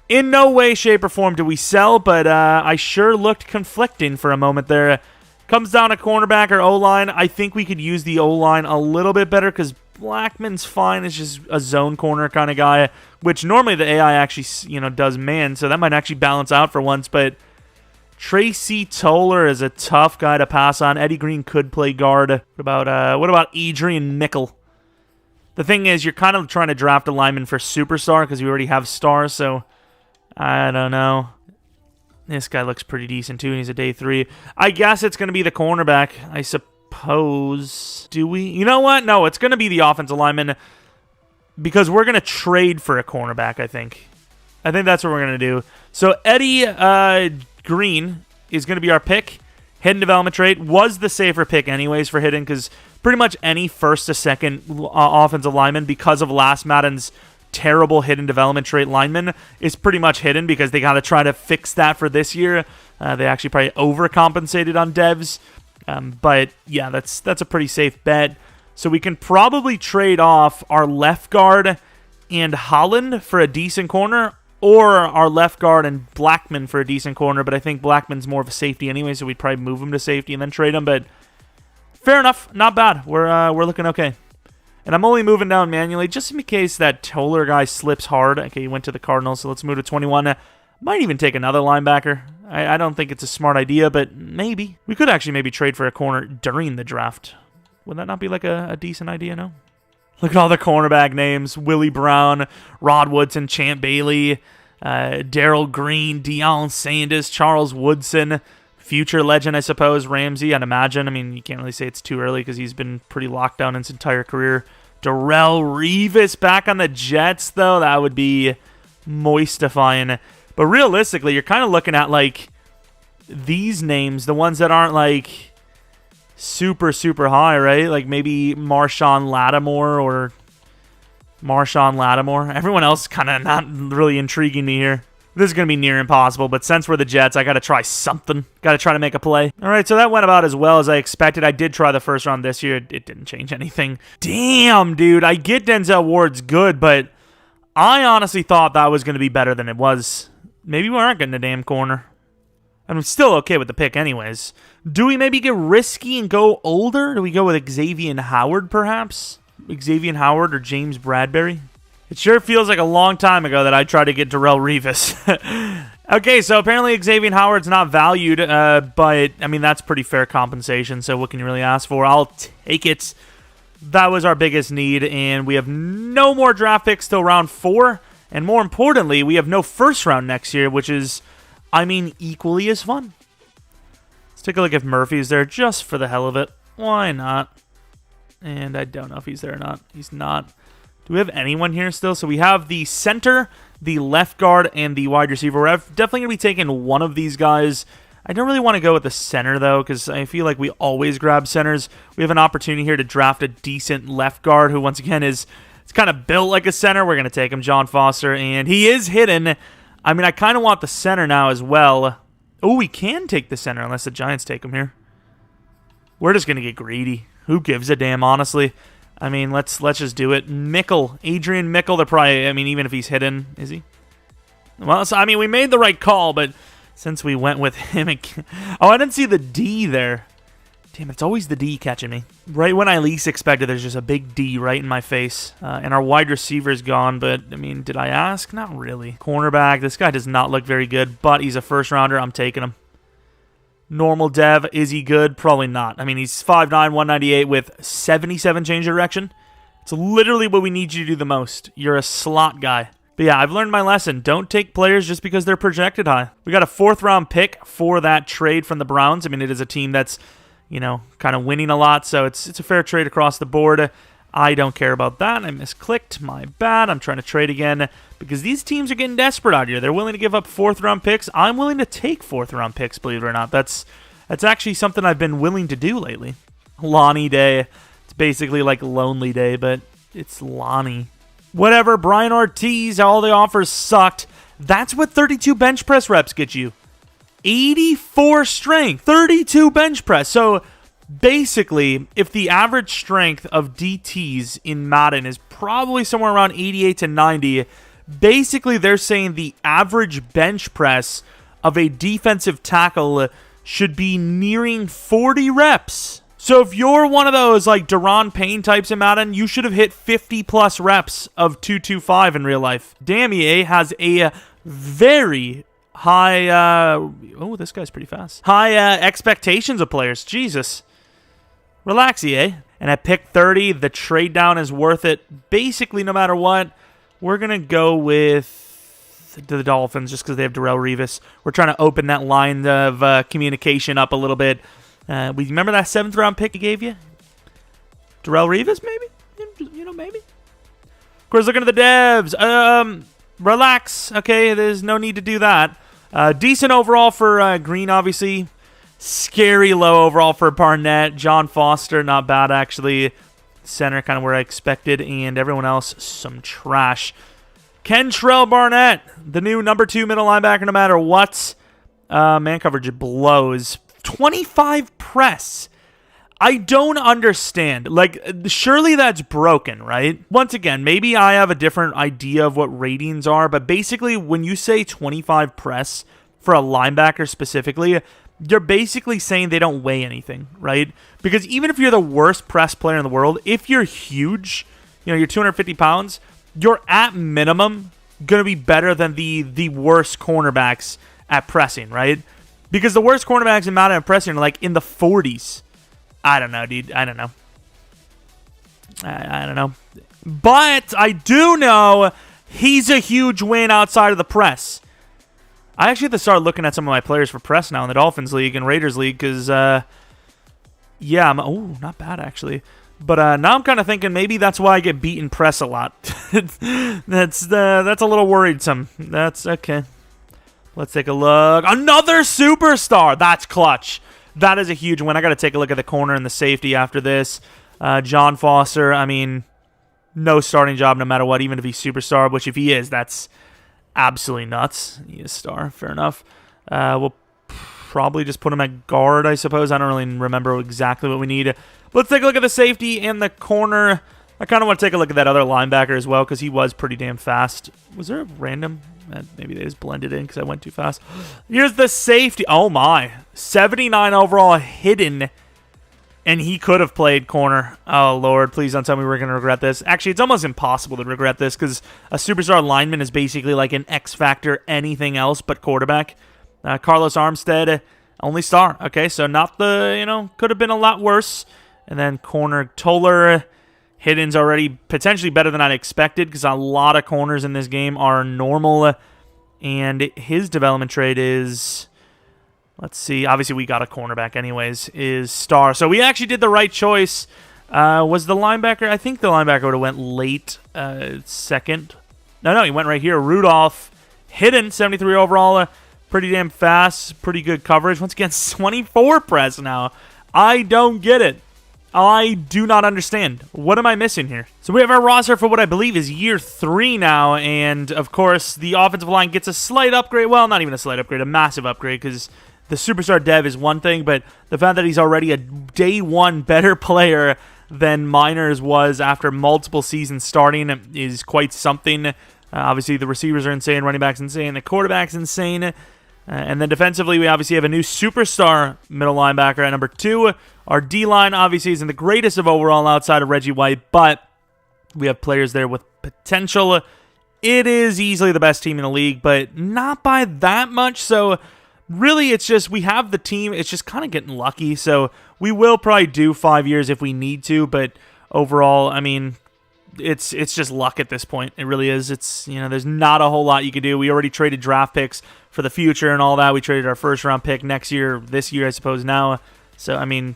in no way, shape, or form do we sell, but I sure looked conflicting for a moment there. Comes down to cornerback or O-line. I think we could use the O-line a little bit better because Blackman's fine. It's just a zone corner kind of guy, which normally the AI actually, you know, does man, so that might actually balance out for once, but Tracy Toller is a tough guy to pass on. Eddie Green could play guard. What about Adrian Mickle? The thing is, you're kind of trying to draft a lineman for superstar because you already have stars, so I don't know. This guy looks pretty decent too, and he's a day 3. I guess it's going to be the cornerback, I suppose. Do we? You know what? No, it's going to be the offensive lineman because we're going to trade for a cornerback, I think. I think that's what we're going to do. So Eddie Green is going to be our pick. Hidden development trait was the safer pick anyways for hidden because pretty much any first to second offensive lineman, because of last Madden's terrible hidden development trait lineman, is pretty much hidden because they got to try to fix that for this year. They actually probably overcompensated on devs. But yeah, that's a pretty safe bet. So we can probably trade off our left guard and Holland for a decent corner, or our left guard and Blackman for a decent corner, but I think Blackman's more of a safety anyway, so we'd probably move him to safety and then trade him, but fair enough. Not bad. We're looking okay. And I'm only moving down manually just in case that Toller guy slips hard. Okay, he went to the Cardinals, so let's move to 21. Might even take another linebacker. I don't think it's a smart idea, but maybe. We could actually maybe trade for a corner during the draft. Would that not be like a decent idea, no? Look at all the cornerback names. Willie Brown, Rod Woodson, Champ Bailey, Darrell Green, Deion Sanders, Charles Woodson, future legend, I suppose, Ramsey, I'd imagine. I mean, you can't really say it's too early because he's been pretty locked down in his entire career. Darrelle Revis back on the Jets, though. That would be moistifying. But realistically, you're kind of looking at, like, these names, the ones that aren't, like, super, super high, right? Like maybe Marshawn Lattimore. Everyone else is kind of not really intriguing me here. This is going to be near impossible, but since we're the Jets, I got to try something. Got to try to make a play. All right, so that went about as well as I expected. I did try the first round this year. It didn't change anything. Damn, dude. I get Denzel Ward's good, but I honestly thought that was going to be better than it was. Maybe we aren't getting a damn corner. I'm still okay with the pick anyways. Do we maybe get risky and go older? Do we go with Xavier Howard, perhaps? Xavier Howard or James Bradbury? It sure feels like a long time ago that I tried to get Darrelle Revis. Okay, so apparently Xavier Howard's not valued, but, I mean, that's pretty fair compensation, so what can you really ask for? I'll take it. That was our biggest need, and we have no more draft picks till round 4, and more importantly, we have no first round next year, which is, I mean, equally as fun. Let's take a look if Murphy's there just for the hell of it. Why not? And I don't know if he's there or not. He's not. Do we have anyone here still? So we have the center, the left guard, and the wide receiver. We're definitely going to be taking one of these guys. I don't really want to go with the center, though, because I feel like we always grab centers. We have an opportunity here to draft a decent left guard who, once again, is kind of built like a center. We're going to take him, John Foster, and he is hidden. I mean, I kind of want the center now as well. Oh, we can take the center unless the Giants take him here. We're just going to get greedy. Who gives a damn, honestly? I mean, let's just do it. Mickle, Adrian Mickle, they're probably, I mean, even if he's hidden, is he? Well, so, I mean, we made the right call, but since we went with him again. Oh, I didn't see the D there. Damn, it's always the D catching me. Right when I least expected, there's just a big D right in my face. And our wide receiver's gone, but, I mean, did I ask? Not really. Cornerback, this guy does not look very good, but he's a first-rounder. I'm taking him. Normal dev, is he good? Probably not. I mean, he's 5'9", 198 with 77 change of direction. It's literally what we need you to do the most. You're a slot guy. But yeah, I've learned my lesson. Don't take players just because they're projected high. We got a 4th-round pick for that trade from the Browns. I mean, it is a team that's, you know, kind of winning a lot, so it's a fair trade across the board. I don't care about that. I misclicked. My bad. I'm trying to trade again because these teams are getting desperate out here. They're willing to give up 4th-round picks. I'm willing to take 4th-round picks, believe it or not. That's actually something I've been willing to do lately. Lonnie Day. It's basically like Lonely Day, but it's Lonnie. Whatever. Brian Ortiz, all the offers sucked. That's what 32 bench press reps get you. 84 strength, 32 bench press. So basically, if the average strength of DTs in Madden is probably somewhere around 88 to 90, basically they're saying the average bench press of a defensive tackle should be nearing 40 reps. So if you're one of those like Daron Payne types in Madden, you should have hit 50-plus reps of 225 in real life. Damn, EA has a very high, oh, this guy's pretty fast. High expectations of players. Jesus. Relax, EA. And at pick 30, the trade down is worth it. Basically, no matter what, we're going to go with the Dolphins just because they have Darrelle Revis. We're trying to open that line of communication up a little bit. We remember that 7th-round pick he gave you? Darrelle Revis, maybe? You know, maybe. Of course, looking at the devs. Relax. Okay, there's no need to do that. Decent overall for Green, obviously. Scary low overall for Barnett. John Foster, not bad, actually. Center, kind of where I expected. And everyone else, some trash. Kentrell Barnett, the new number 2 middle linebacker, no matter what. Man coverage blows. 25 press. I don't understand. Like, surely that's broken, right? Once again, maybe I have a different idea of what ratings are, but basically, when you say 25 press for a linebacker specifically, you're basically saying they don't weigh anything, right? Because even if you're the worst press player in the world, if you're huge, you know, you're 250 pounds, you're at minimum going to be better than the worst cornerbacks at pressing, right? Because the worst cornerbacks in Madden at pressing are like in the 40s. I don't know, dude. I don't know. I don't know. But I do know he's a huge win outside of the press. I actually have to start looking at some of my players for press now in the Dolphins League and Raiders League because, yeah, not bad actually. But now I'm kind of thinking maybe that's why I get beaten press a lot. That's a little worrisome. That's okay. Let's take a look. Another superstar. That's clutch. That is a huge win. I got to take a look at the corner and the safety after this. John Foster, I mean, no starting job no matter what, even if he's superstar, which if he is, that's absolutely nuts. He is star. Fair enough. We'll probably just put him at guard, I suppose. I don't really remember exactly what we need. Let's take a look at the safety and the corner. I kind of want to take a look at that other linebacker as well because he was pretty damn fast. Was there a random? Maybe they just blended in because I went too fast. Here's the safety. Oh, my. 79 overall hidden, and he could have played corner. Oh, Lord. Please don't tell me we're going to regret this. Actually, it's almost impossible to regret this because a superstar lineman is basically like an X factor, anything else but quarterback. Carlos Armstead, only star. Okay, so not the, could have been a lot worse. And then corner Toller. Hidden's already potentially better than I'd expected because a lot of corners in this game are normal. And his development trade is, let's see, obviously we got a cornerback anyways, is star. So we actually did the right choice. Was the linebacker, I think the linebacker would have went late second. No, he went right here. Rudolph, Hidden, 73 overall, pretty damn fast, pretty good coverage. Once again, 24 press now. I don't get it. I do not understand. What am I missing here? So we have our roster for what I believe is year 3 now, and of course the offensive line gets a slight upgrade. Well, not even a slight upgrade, a massive upgrade, because the superstar dev is one thing, but the fact that he's already a day 1 better player than Miners was after multiple seasons starting is quite something. Obviously the receivers are insane, running backs insane, the quarterback's insane. And then defensively, we obviously have a new superstar middle linebacker at number 2. Our D-line obviously isn't the greatest of overall outside of Reggie White, but we have players there with potential. It is easily the best team in the league, but not by that much. So really, it's just we have the team. It's just kind of getting lucky. So we will probably do 5 years if we need to, but overall, I mean, it's just luck at this point. It really is. It's, there's not a whole lot you can do. We already traded draft picks for the future and all that. We traded our first round pick this year, I suppose now. So, I mean,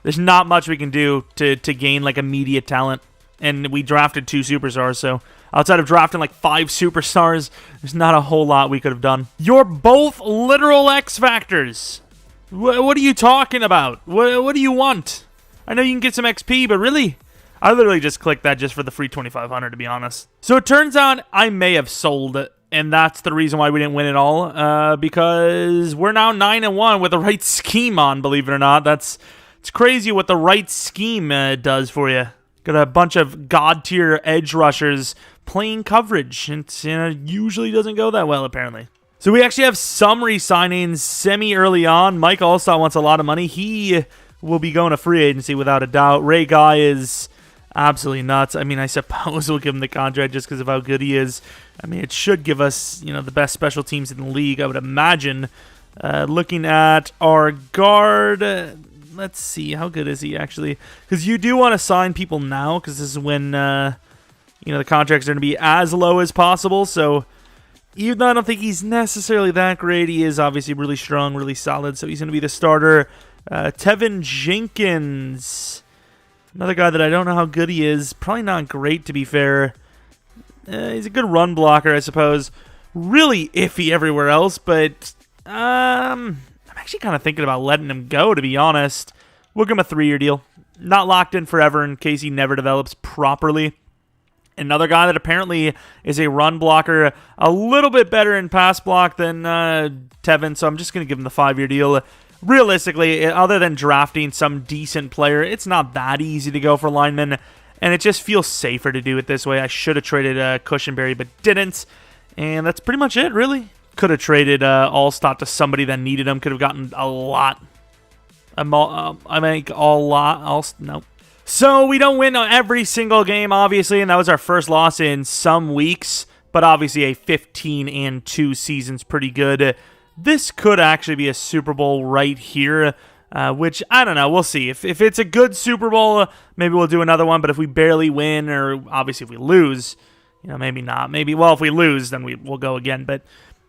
there's not much we can do to gain like immediate talent. And we drafted 2 superstars, so outside of drafting like 5 superstars, there's not a whole lot we could have done. You're both literal X Factors. What are you talking about? What do you want? I know you can get some XP, but really? I literally just clicked that just for the free 2,500, to be honest. So it turns out I may have sold it, and that's the reason why we didn't win it all, because we're now 9-1 with the right scheme on, believe it or not. It's crazy what the right scheme does for you. Got a bunch of god-tier edge rushers playing coverage. It usually doesn't go that well, apparently. So we actually have some re-signings semi-early on. Mike Allstott wants a lot of money. He will be going to free agency without a doubt. Ray Guy is absolutely nuts. I mean, I suppose we'll give him the contract just because of how good he is. I mean, it should give us, the best special teams in the league, I would imagine. Looking at our guard, let's see, how good is he actually? Because you do want to sign people now, because this is when, the contracts are going to be as low as possible. So even though I don't think he's necessarily that great, he is obviously really strong, really solid. So he's going to be the starter. Tevin Jenkins, another guy that I don't know how good he is. Probably not great, to be fair. He's a good run blocker, I suppose. Really iffy everywhere else, but I'm actually kind of thinking about letting him go, to be honest. We'll give him a 3-year deal. Not locked in forever in case he never develops properly. Another guy that apparently is a run blocker, a little bit better in pass block than Tevin, so I'm just going to give him the 5-year deal. Realistically, other than drafting some decent player, it's not that easy to go for linemen, and it just feels safer to do it this way. I should have traded Cushenberry, but didn't, and that's pretty much it, really. Could have traded Allstott to somebody that needed him. Could have gotten a lot. No. So we don't win every single game, obviously, and that was our first loss in some weeks, but obviously a 15-2 season's pretty good. This could actually be a Super Bowl right here. which, I don't know, we'll see. If it's a good Super Bowl, maybe we'll do another one, but if we barely win, or obviously if we lose, maybe not. Maybe, well, if we lose, then we'll go again, but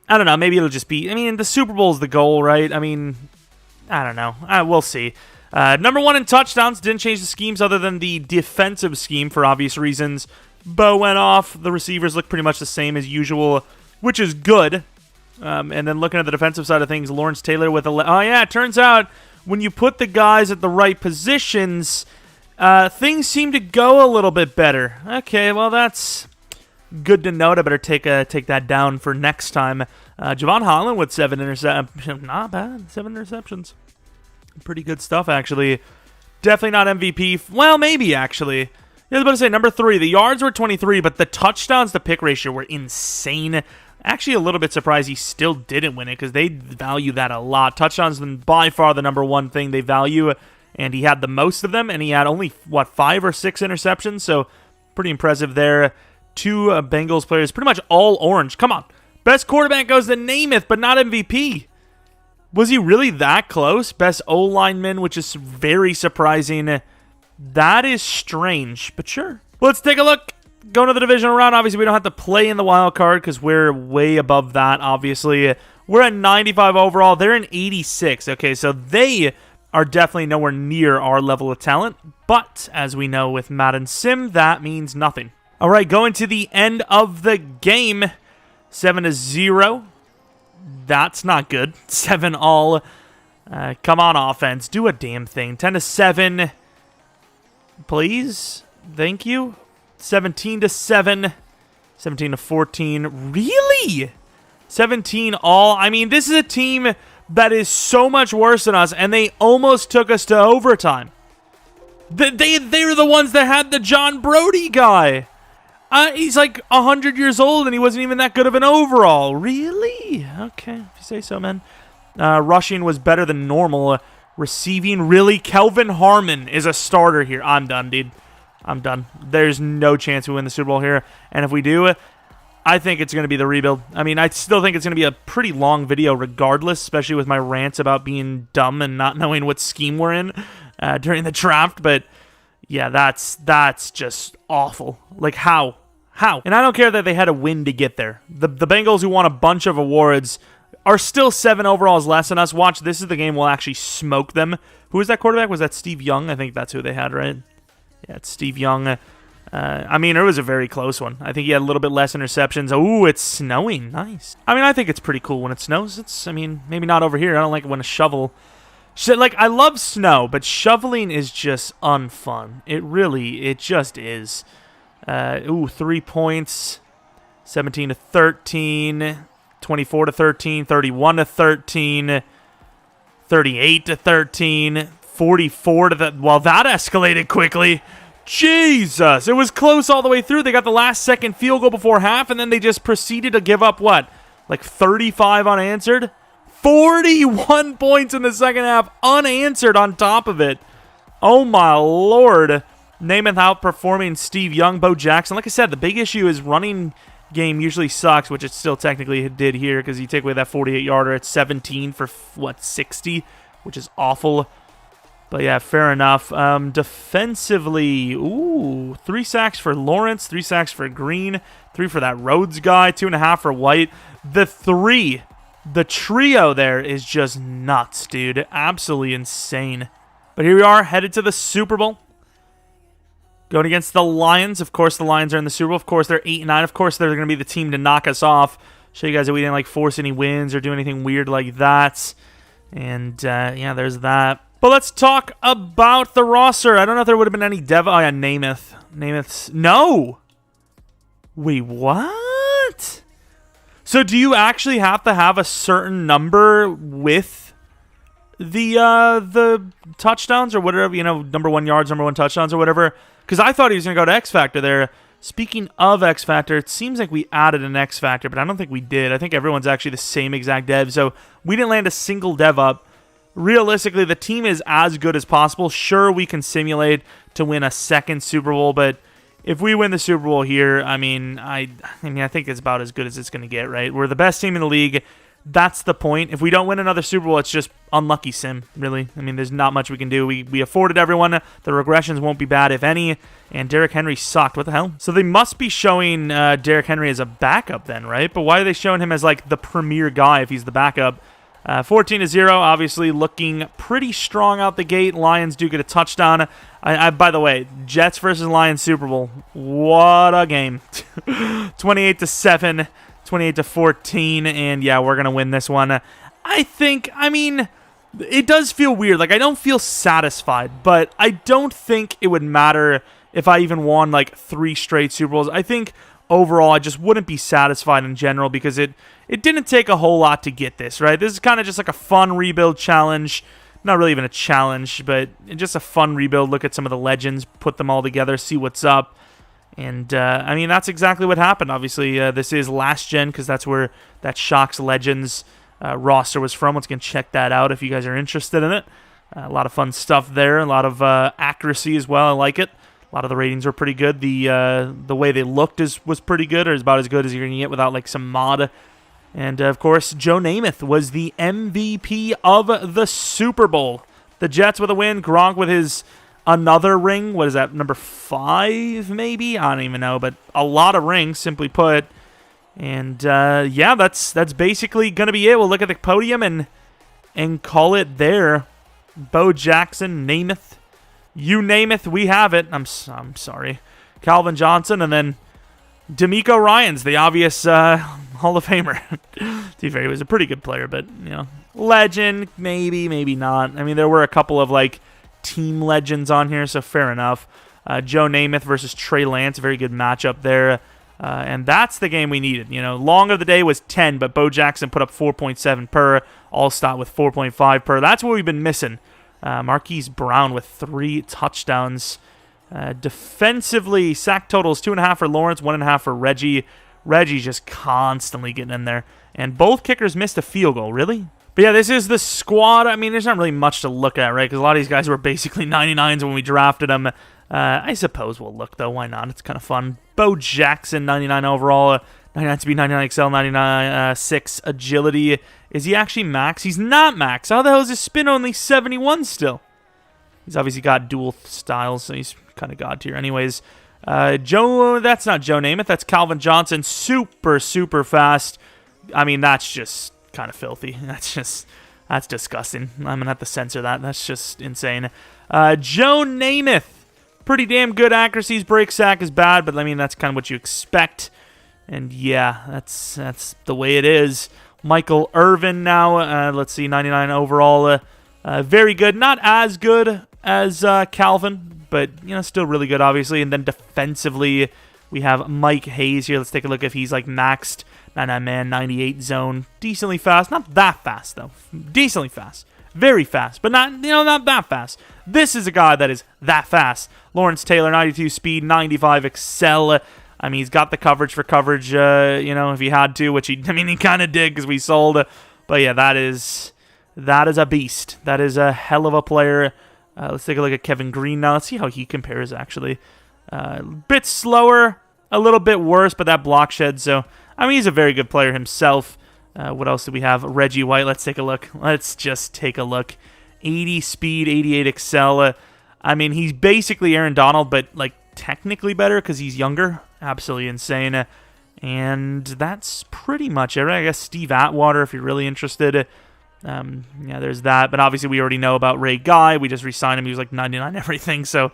I don't know, maybe it'll just be, the Super Bowl is the goal, right? I don't know. We'll see. Number 1 in touchdowns, didn't change the schemes other than the defensive scheme for obvious reasons. Bo went off. The receivers look pretty much the same as usual, which is good. And then looking at the defensive side of things, Lawrence Taylor with it turns out when you put the guys at the right positions, things seem to go a little bit better. Okay, well, that's good to note. I better take that down for next time. Javon Holland with 7 interceptions. Not bad. 7 interceptions. Pretty good stuff, actually. Definitely not MVP. Well, maybe, actually. I was about to say, number 3. The yards were 23, but the touchdowns to pick ratio were insane. Actually, a little bit surprised he still didn't win it, because they value that a lot. Touchdowns are by far the number 1 thing they value, and he had the most of them, and he had only, 5 or 6 interceptions, so pretty impressive there. 2 Bengals players, pretty much all orange. Come on. Best quarterback goes to Namath, but not MVP. Was he really that close? Best O-lineman, which is very surprising. That is strange, but sure. Let's take a look. Going to the divisional round, obviously we don't have to play in the wild card because we're way above that, obviously. We're at 95 overall. They're in 86. Okay, so they are definitely nowhere near our level of talent. But, as we know with Madden Sim, that means nothing. All right, going to the end of the game. 7-0. That's not good. 7-all. Come on, offense. Do a damn thing. 10-7. Please. Thank you. 17-7. 17-14. Really? 17-all. This is a team that is so much worse than us, and they almost took us to overtime. They're the ones that had the John Brody guy. He's like 100 years old, and he wasn't even that good of an overall. Really? Okay, if you say so, man. Rushing was better than normal. Receiving, really? Kelvin Harmon is a starter here. I'm done, dude. I'm done. There's no chance we win the Super Bowl here. And if we do, I think it's going to be the rebuild. I still think it's going to be a pretty long video regardless, especially with my rants about being dumb and not knowing what scheme we're in during the draft. But yeah, that's just awful. Like, how? And I don't care that they had a win to get there. The Bengals, who won a bunch of awards, are still 7 overalls less than us. Watch, this is the game we'll actually smoke them. Who was that quarterback? Was that Steve Young? I think that's who they had, right? Yeah, it's Steve Young. It was a very close one. I think he had a little bit less interceptions. Ooh, it's snowing. Nice. I think it's pretty cool when it snows. It's, maybe not over here. I don't like it when a shovel... I love snow, but shoveling is just unfun. It just is. 3 points. 17-13. 24-13. 31-13. 38-13. 44 well, that escalated quickly. Jesus, it was close all the way through. They got the last second field goal before half, and then they just proceeded to give up, 35 unanswered? 41 points in the second half, unanswered on top of it. Oh, my Lord. Namath outperforming Steve Young, Bo Jackson. Like I said, the big issue is running game usually sucks, which it still technically did here because you take away that 48-yarder at 17 for, 60, which is awful. But yeah, fair enough. Defensively, 3 sacks for Lawrence, 3 sacks for Green, 3 for that Rhodes guy, 2.5 for White. The trio there is just nuts, dude. Absolutely insane. But here we are, headed to the Super Bowl. Going against the Lions. Of course, the Lions are in the Super Bowl. Of course, they're 8-9. Of course, they're going to be the team to knock us off. Show you guys that we didn't force any wins or do anything weird like that. And yeah, there's that. But let's talk about the roster. I don't know if there would have been any dev. Oh, yeah, Namath. Namath's... No! Wait, what? So do you actually have to have a certain number with the touchdowns or whatever, number 1 yards, number 1 touchdowns or whatever? Because I thought he was going to go to X Factor there. Speaking of X Factor, it seems like we added an X Factor, but I don't think we did. I think everyone's actually the same exact dev, so we didn't land a single dev up. Realistically, the team is as good as possible. Sure, we can simulate to win a second Super Bowl, but if we win the Super Bowl here, I think it's about as good as it's going to get, right? We're the best team in the league. that's the point. If we don't win another Super Bowl, it's just unlucky sim, really. I mean, there's not much we can do. We afforded everyone. The regressions won't be bad, if any. And Derrick Henry sucked. What the hell? So they must be showing Derrick Henry as a backup then, right? But why are they showing him as, like, the premier guy if he's the backup? 14-0, obviously looking pretty strong out the gate. Lions do get a touchdown. By the way, Jets versus Lions Super Bowl. What a game. 28-7. 28-14, and yeah, we're going to win this one. I mean, it does feel weird. Like, I don't feel satisfied, but I don't think it would matter if I even won, like, 3 straight Super Bowls. I think, overall, I just wouldn't be satisfied in general because it didn't take a whole lot to get this, right? This is kind of just like a fun rebuild challenge. Not really even a challenge, but just a fun rebuild. Look at some of the legends, put them all together, see what's up. And, I mean, that's exactly what happened. Obviously, this is last gen because that's where that Shocks Legends roster was from. Once again, check that out if you guys are interested in it. A lot of fun stuff there. A lot of accuracy as well. I like it. A lot of the ratings were pretty good. The way they looked was pretty good, or is about as good as you're going to get without, like, some mod. And, of course, Joe Namath was the MVP of the Super Bowl. The Jets with a win. Gronk with his... another ring. What is that? Number 5, maybe? I don't even know, but a lot of rings, simply put. And yeah, that's basically gonna be it. We'll look at the podium and call it there. Bo Jackson, Namath, you Namath, we have it. I'm sorry, Calvin Johnson, and then D'Amico Ryans, the obvious Hall of Famer. To be fair, he was a pretty good player, but you know, legend, maybe not. I mean, there were a couple of like team legends on here, so fair enough. Joe Namath versus Trey Lance, very good matchup there. And that's the game we needed. You know, long of the day was 10, but Bo Jackson put up 4.7 per. Allstott with 4.5 per. That's what we've been missing. Marquise Brown with 3 touchdowns. Defensively, sack totals 2.5 for Lawrence, 1.5 for Reggie. Reggie's just constantly getting in there. And both kickers missed a field goal. Really? But yeah, this is the squad. I mean, there's not really much to look at, right? Because a lot of these guys were basically 99s when we drafted them. I suppose we'll look, though. Why not? It's kind of fun. Bo Jackson, 99 overall. 99 speed, 99 XL, 99 agility. Is he actually max? He's not max. How the hell is his spin only 71 still? He's obviously got dual styles, so he's kind of god tier. Anyways, that's not Joe Namath. That's Calvin Johnson. Super, super fast. I mean, that's just kind of filthy. That's disgusting. I'm going to have to censor that. That's just insane. Joe Namath. Pretty damn good accuracies. Break sack is bad, but I mean, that's kind of what you expect. And yeah, that's the way it is. Michael Irvin now. Let's see, 99 overall. Very good. Not as good as Calvin, but you know, still really good, obviously. And then defensively, we have Mike Hayes here. Let's take a look if he's like maxed. 99 man, 98 zone. Decently fast. Not that fast, though. Decently fast. Very fast, but not that fast. This is a guy that is that fast. Lawrence Taylor, 92 speed, 95 excel. I mean, he's got the coverage for coverage, if he had to, which he kind of did because we sold. But yeah, that is a beast. That is a hell of a player. Let's take a look at Kevin Green now. Let's see how he compares, actually. A bit slower, a little bit worse, but that block shed. So, I mean, he's a very good player himself. What else do we have? Reggie White. Let's take a look. Let's just take a look. 80 speed, 88 excel. I mean, he's basically Aaron Donald, but like technically better because he's younger. Absolutely insane. And that's pretty much it, right? I guess Steve Atwater, if you're really interested. Yeah, there's that. But obviously, we already know about Ray Guy. We just re-signed him. He was like 99 everything. So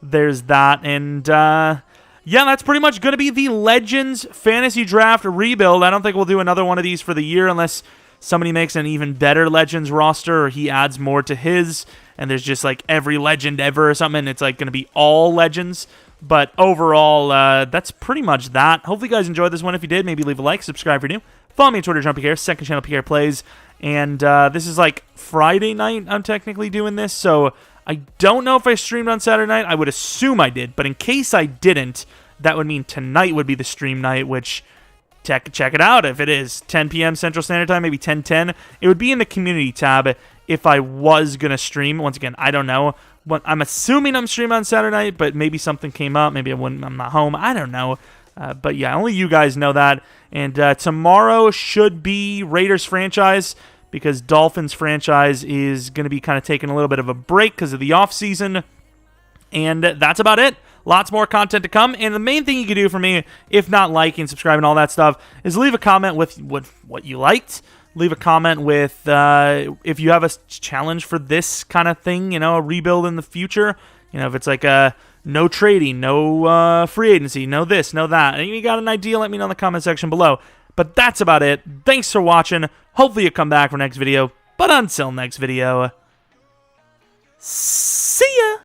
there's that. And yeah, that's pretty much going to be the Legends Fantasy Draft rebuild. I don't think we'll do another one of these for the year unless somebody makes an even better Legends roster or he adds more to his and there's just like every legend ever or something. It's like going to be all Legends. But overall, that's pretty much that. Hopefully you guys enjoyed this one. If you did, maybe leave a like, subscribe if you're new. Follow me on Twitter, Jeromepkr, second channel, PKR Plays. And this is like Friday night I'm technically doing this, so I don't know if I streamed on Saturday night. I would assume I did, but in case I didn't, that would mean tonight would be the stream night, which check it out. If it is 10 p.m. Central Standard Time, maybe 10:10, it would be in the community tab if I was going to stream. Once again, I don't know. I'm assuming I'm streaming on Saturday night, but maybe something came up. Maybe I'm not home. I don't know. But yeah, only you guys know that. And tomorrow should be Raiders franchise, because Dolphins franchise is going to be kind of taking a little bit of a break because of the offseason. And that's about it. Lots more content to come. And the main thing you can do for me, if not liking, subscribing, all that stuff, is leave a comment with what you liked. Leave a comment with if you have a challenge for this kind of thing, a rebuild in the future. If it's like no trading, no free agency, no this, no that. And you got an idea, let me know in the comment section below. But that's about it. Thanks for watching. Hopefully you come back for next video. But until next video, see ya!